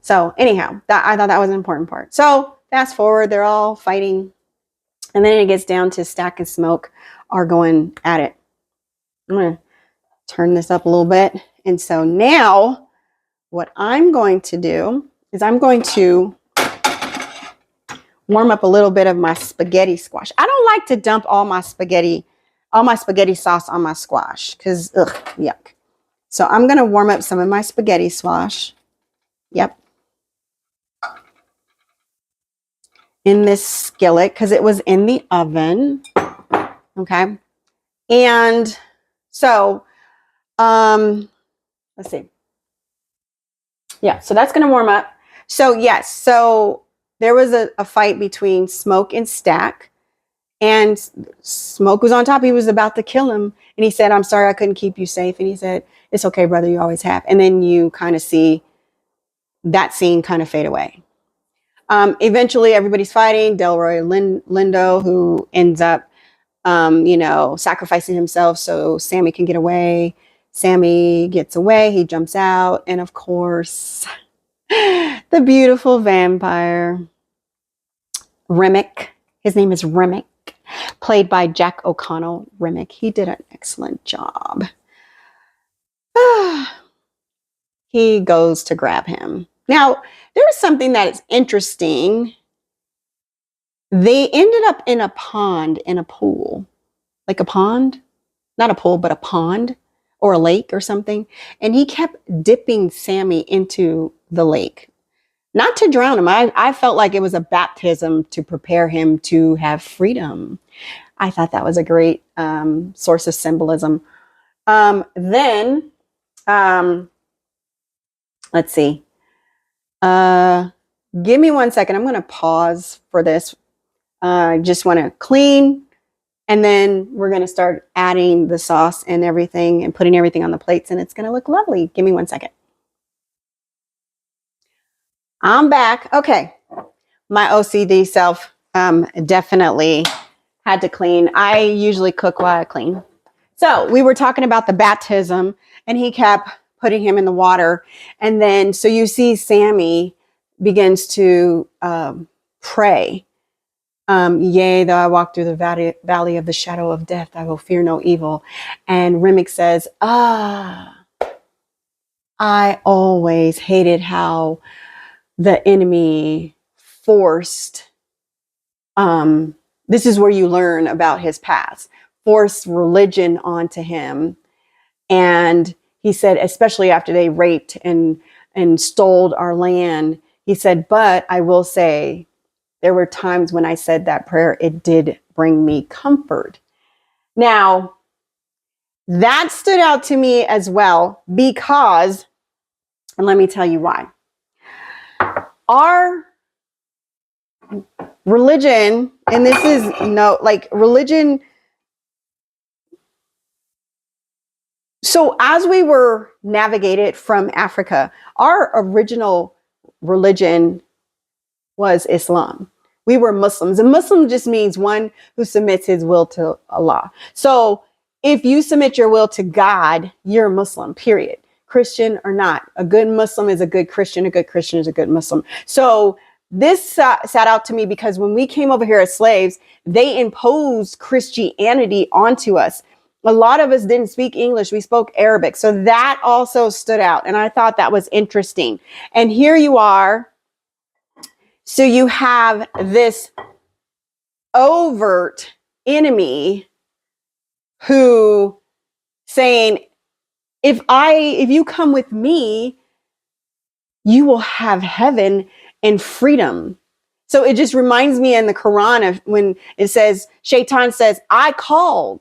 So anyhow, I thought that was an important part. So fast forward, they're all fighting. And then it gets down to Stack and Smoke are going at it. I'm going to turn this up a little bit. And so now what I'm going to do is I'm going to warm up a little bit of my spaghetti squash. I don't like to dump all my spaghetti sauce on my squash because, yuck. So I'm going to warm up some of my spaghetti squash. Yep. In this skillet, because it was in the oven. Okay. And so, let's see. Yeah, so that's going to warm up. So yes, so there was a fight between Smoke and Stack, and Smoke was on top. He was about to kill him, and he said, I'm sorry I couldn't keep you safe. And he said, it's okay, brother, you always have. And then you kind of see that scene kind of fade away. Eventually, everybody's fighting. Delroy Lindo, who ends up, sacrificing himself so Sammy can get away. Sammy gets away. He jumps out. And of course, the beautiful vampire, Remick. His name is Remick, played by Jack O'Connell. Remick. He did an excellent job. He goes to grab him. Now, there's something that is interesting. They ended up in a pond, in a pool, like a pond, not a pool, but a pond or a lake or something. And he kept dipping Sammy into the lake, not to drown him. I felt like it was a baptism to prepare him to have freedom. I thought that was a great source of symbolism. Then, let's see. Give me 1 second. I'm going to pause for this. I just want to clean, and then we're going to start adding the sauce and everything and putting everything on the plates, and it's going to look lovely. Give me 1 second. I'm back. Okay. My OCD self definitely had to clean. I usually cook while I clean. So we were talking about the baptism, and he kept putting him in the water. And then, so you see Sammy begins to pray. Yea, though I walk through the valley of the shadow of death, I will fear no evil. And Remick says, I always hated how the enemy forced, this is where you learn about his past, forced religion onto him. And he said, especially after they raped and stole our land, he said, but I will say, there were times when I said that prayer, it did bring me comfort. Now, that stood out to me as well because, and let me tell you why. Our religion, and this is religion. So as we were navigated from Africa, our original religion was Islam. We were Muslims, and Muslim just means one who submits his will to Allah. So if you submit your will to God, you're a Muslim, period. Christian or not. A good Muslim is a good Christian. A good Christian is a good Muslim. So this sat out to me because when we came over here as slaves, they imposed Christianity onto us. A lot of us didn't speak English. We spoke Arabic. So that also stood out. And I thought that was interesting. And here you are. So you have this overt enemy who saying, if you come with me, you will have heaven and freedom. So it just reminds me in the Quran of when it says, Shaitan says, I called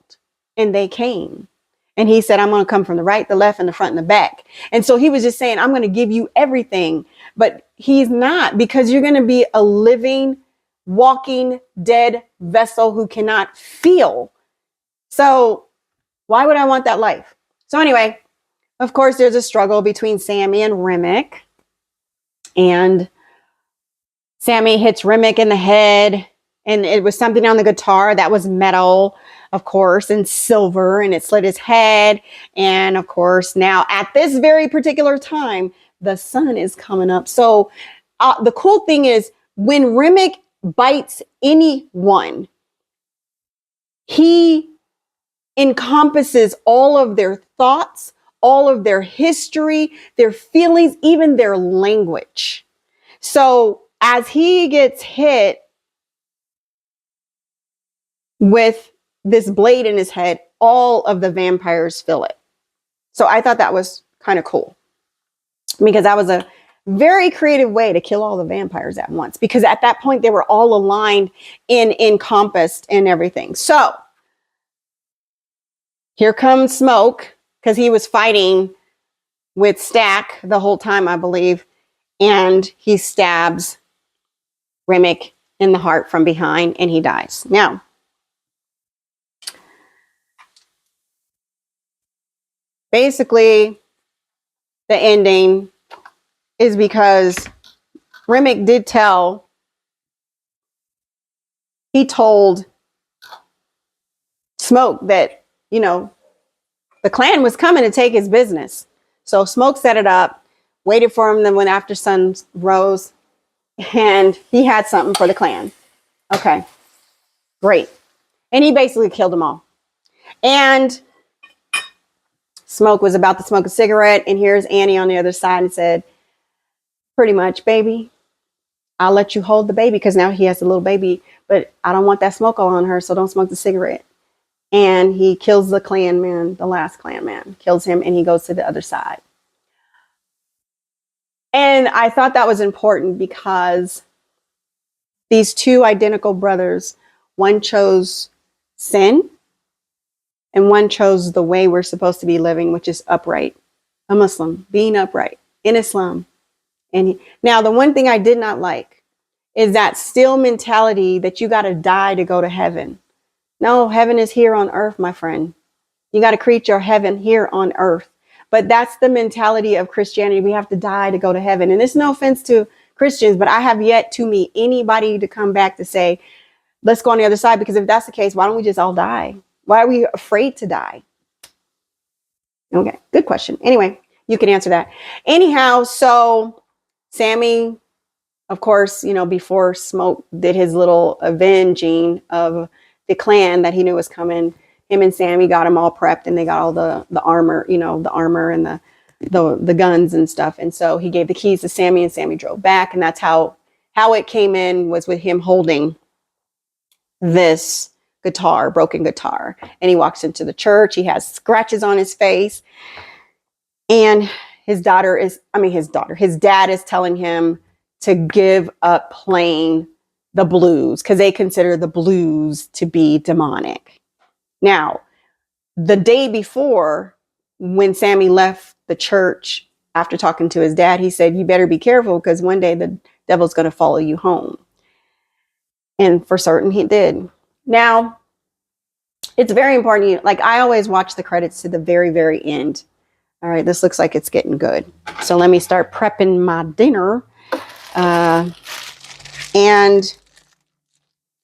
and they came. And he said, I'm going to come from the right, the left, and the front, and the back. And so he was just saying, I'm going to give you everything. But he's not, because you're going to be a living, walking, dead vessel who cannot feel. So why would I want that life? So anyway, of course, there's a struggle between Sammy and Remick. And Sammy hits Remick in the head. And it was something on the guitar that was metal, of course, and silver, and it slit his head. And of course, now at this very particular time, the sun is coming up. So the cool thing is when Remick bites anyone, he encompasses all of their thoughts, all of their history, their feelings, even their language. So as he gets hit with this blade in his head, all of the vampires feel it. So I thought that was kind of cool because that was a very creative way to kill all the vampires at once, because at that point they were all aligned and encompassed and everything. So here comes Smoke, because he was fighting with Stack the whole time, I believe, and he stabs Remick in the heart from behind and he dies. Now, basically, the ending is because Remick he told Smoke that, the clan was coming to take his business. So Smoke set it up, waited for him, then went after sun rose, and he had something for the clan. Okay, great. And he basically killed them all. And Smoke was about to smoke a cigarette, and here's Annie on the other side and said, pretty much, baby, I'll let you hold the baby because now he has a little baby, but I don't want that smoke all on her, so don't smoke the cigarette. And he kills the Klan man, the last Klan man, kills him, and he goes to the other side. And I thought that was important because these two identical brothers, one chose sin and one chose the way we're supposed to be living, which is upright. A Muslim, being upright in Islam. And now the one thing I did not like is that still mentality that you got to die to go to heaven. No, heaven is here on earth, my friend. You got to create your heaven here on earth. But that's the mentality of Christianity. We have to die to go to heaven. And it's no offense to Christians, but I have yet to meet anybody to come back to say, let's go on the other side. Because if that's the case, why don't we just all die? Why are we afraid to die? Okay, good question. Anyway, you can answer that. Anyhow, so Sammy, of course, before Smoke did his little avenging of the Klan that he knew was coming, him and Sammy got him all prepped and they got all the armor, the armor and the guns and stuff. And so he gave the keys to Sammy and Sammy drove back. And that's how it came in, was with him holding this guitar, broken guitar. And he walks into the church. He has scratches on his face. And his dad is telling him to give up playing the blues because they consider the blues to be demonic. Now, the day before, when Sammy left the church after talking to his dad, he said, you better be careful because one day the devil's going to follow you home. And for certain, he did. Now, it's very important. Like, I always watch the credits to the very, very end. All right, this looks like it's getting good. So let me start prepping my dinner. And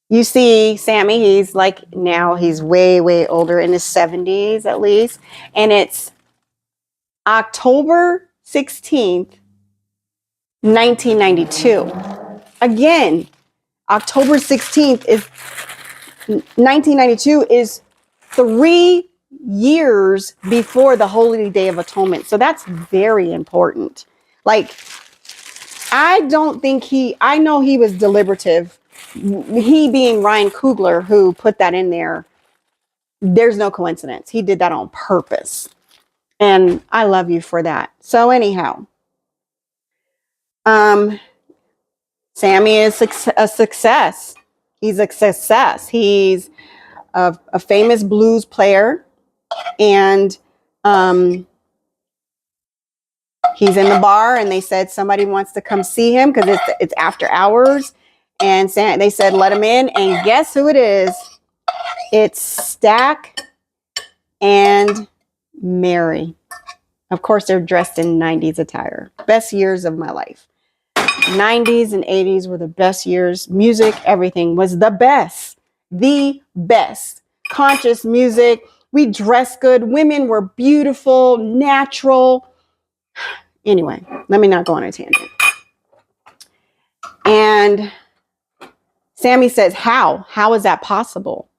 you see Sammy, he's way, way older, in his 70s at least. And it's October 16th, 1992. Again, October 16th is 1992 is 3 years before the Holy Day of Atonement. So that's very important. Like, I know he was deliberative. He being Ryan Coogler, who put that in there, there's no coincidence. He did that on purpose. And I love you for that. So anyhow, Sammy is a success. He's a success. He's a famous blues player. And he's in the bar and they said somebody wants to come see him because it's after hours. And they said, let him in. And guess who it is? It's Stack and Mary. Of course, they're dressed in 90s attire. Best years of my life. 90s and 80s were the best years. Music, everything was the best. The best. Conscious music. We dressed good. Women were beautiful, natural. Anyway, let me not go on a tangent. And Sammy says, how? How is that possible?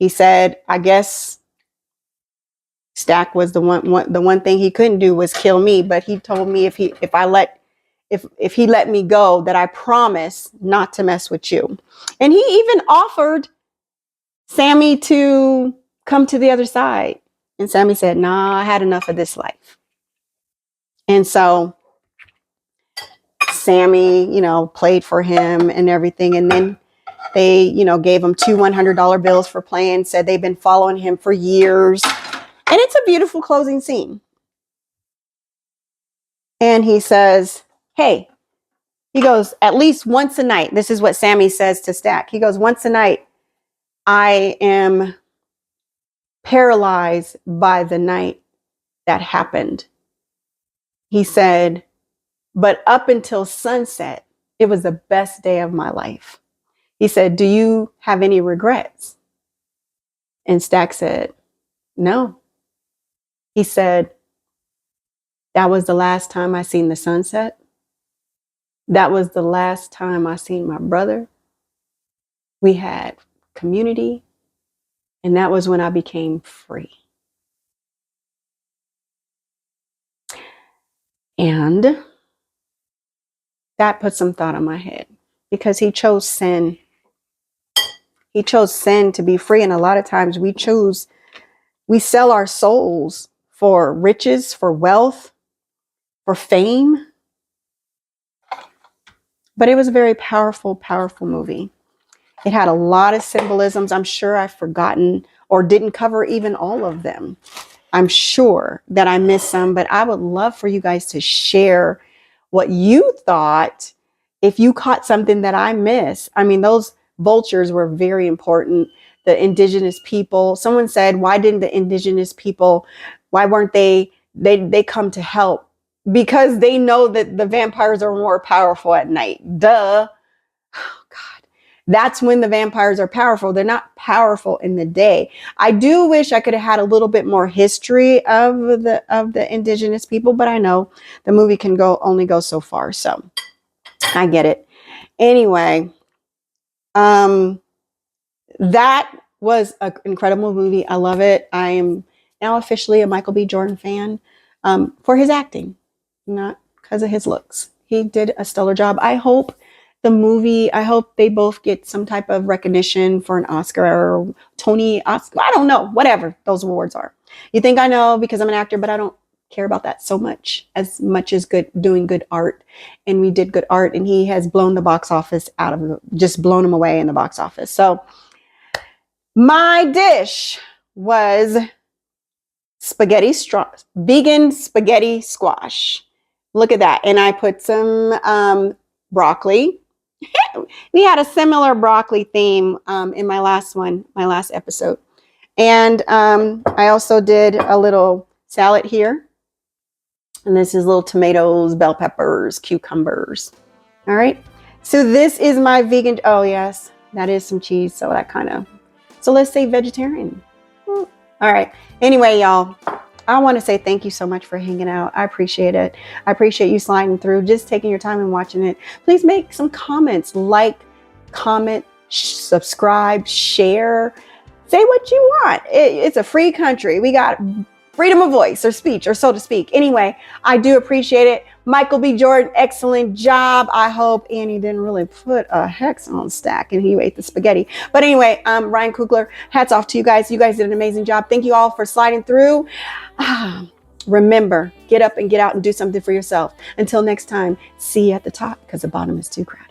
He said, I guess Stack was the one thing he couldn't do was kill me. But he told me if he let me go, that I promise not to mess with you. And he even offered Sammy to come to the other side. And Sammy said, nah, I had enough of this life. And so Sammy, played for him and everything. And then they, gave him 2 $100 bills for playing, said they've been following him for years. And it's a beautiful closing scene. And he says, hey, he goes, at least once a night. This is what Sammy says to Stack. He goes, once a night, I am paralyzed by the night that happened. He said, but up until sunset, it was the best day of my life. He said, do you have any regrets? And Stack said, no. He said, that was the last time I seen the sunset. That was the last time I seen my brother. We had community. And that was when I became free. And that put some thought in my head because he chose sin. He chose sin to be free. And a lot of times we sell our souls for riches, for wealth, for fame. But it was a very powerful, powerful movie. It had a lot of symbolisms. I'm sure I've forgotten or didn't cover even all of them. I'm sure that I missed some, but I would love for you guys to share what you thought if you caught something that I missed. I mean, those vultures were very important. The indigenous people, someone said, why didn't the indigenous people, why weren't they come to help? Because they know that the vampires are more powerful at night. Duh. Oh, God. That's when the vampires are powerful. They're not powerful in the day. I do wish I could have had a little bit more history of the indigenous people, but I know the movie can only go so far. So I get it. Anyway, that was an incredible movie. I love it. I am now officially a Michael B. Jordan fan for his acting, not because of his looks. He did a stellar job. I hope they both get some type of recognition for an Oscar or Tony Oscar. I don't know, whatever those awards are. You think I know because I'm an actor, but I don't care about that so much as doing good art. And we did good art, and he has blown the box office just blown him away in the box office. So my dish was vegan spaghetti squash. Look at that. And I put some broccoli. We had a similar broccoli theme in my last episode. And I also did a little salad here. And this is little tomatoes, bell peppers, cucumbers. All right. So this is my vegan. Oh, yes, that is some cheese. So let's say vegetarian. All right. Anyway, y'all, I want to say thank you so much for hanging out. I appreciate it. I appreciate you sliding through, just taking your time and watching it. Please make some comments, comment, subscribe, share, say what you want. It's a free country. We got freedom of voice or speech, or so to speak. Anyway, I do appreciate it. Michael B. Jordan, excellent job. I hope Annie didn't really put a hex on stack and he ate the spaghetti. But anyway, Ryan Coogler, hats off to you guys. You guys did an amazing job. Thank you all for sliding through. Remember, get up and get out and do something for yourself. Until next time, see you at the top because the bottom is too crowded.